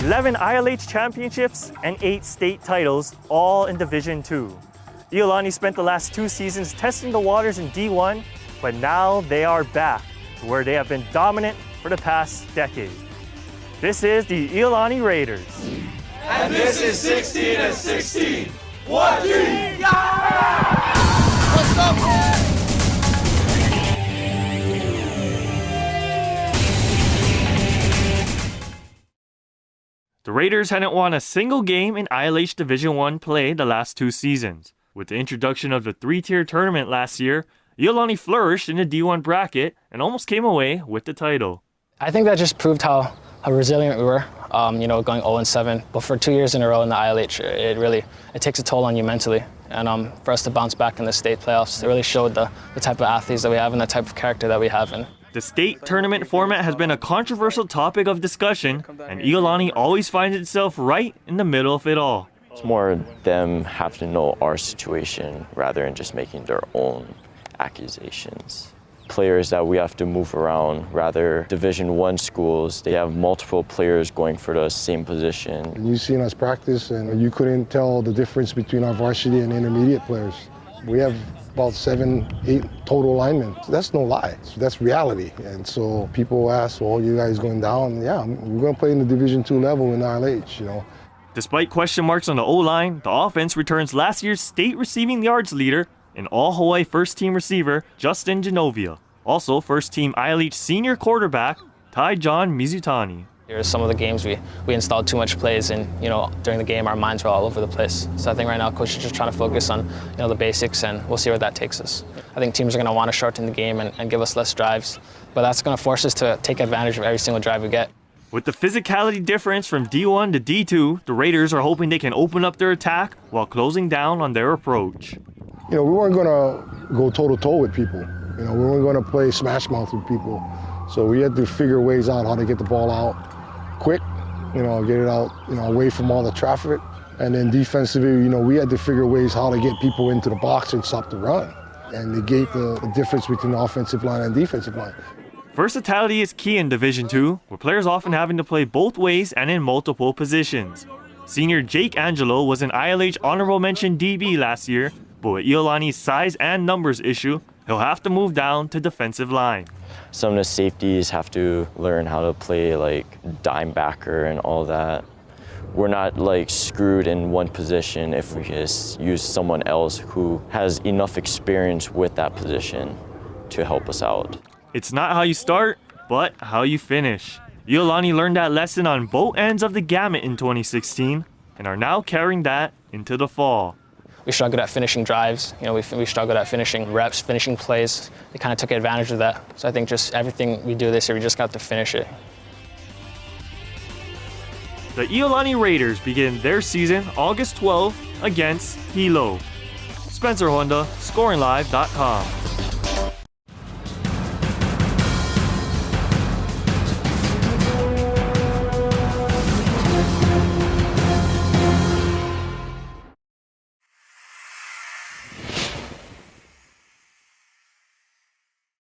11 ILH championships and 8 state titles, all in Division II. Iolani spent the last 2 seasons testing the waters in D1, but now they are back to where they have been dominant for the past decade. This is the Iolani Raiders. And this is 16-16. What team? Yeah! What's up, man? The Raiders hadn't won a single game in ILH Division I play the last 2 seasons. With the introduction of the 3-tier tournament last year, Iolani flourished in the D1 bracket and almost came away with the title. I think that just proved how resilient we were, going 0-7. But for 2 years in a row in the ILH, it takes a toll on you mentally. And for us to bounce back in the state playoffs, it really showed the type of athletes that we have and the type of character that we have. The state tournament format has been a controversial topic of discussion, and Iolani always finds itself right in the middle of it all. It's more them have to know our situation rather than just making their own accusations. Players that we have to move around, rather Division I schools, they have multiple players going for the same position. You've seen us practice and you couldn't tell the difference between our varsity and intermediate players. We have about 7, 8 total linemen. That's no lie, that's reality. And so people ask, well, you guys going down? Yeah, we're going to play in the Division II level in ILH, Despite question marks on the O-line, the offense returns last year's state receiving yards leader and All-Hawaii first-team receiver Justin Genovia. Also, first-team ILH senior quarterback Ty John Mizutani. Here's some of the games we installed too much plays, and during the game our minds were all over the place. So I think right now coach is just trying to focus on the basics, and we'll see where that takes us. I think teams are going to want to shorten the game and give us less drives, but that's going to force us to take advantage of every single drive we get. With the physicality difference from D1 to D2, the Raiders are hoping they can open up their attack while closing down on their approach. We weren't going to go toe-to-toe with people. We weren't going to play smash mouth with people. So we had to figure ways out how to get the ball out quick, get it out, away from all the traffic. And then defensively, we had to figure ways how to get people into the box and stop the run and negate the difference between the offensive line and defensive line. Versatility is key in Division II, with players often having to play both ways and in multiple positions. Senior Jake Angelo was an ILH honorable mention DB last year, but with Iolani's size and numbers issue, he'll have to move down to defensive line. Some of the safeties have to learn how to play like dime backer and all that. We're not screwed in one position if we just use someone else who has enough experience with that position to help us out. It's not how you start, but how you finish. Iolani learned that lesson on both ends of the gamut in 2016 and are now carrying that into the fall. We struggled at finishing drives, we struggled at finishing reps, finishing plays. They kind of took advantage of that. So I think just everything we do this year, we just got to finish it. The Iolani Raiders begin their season August 12th against Hilo. Spencer Honda, ScoringLive.com.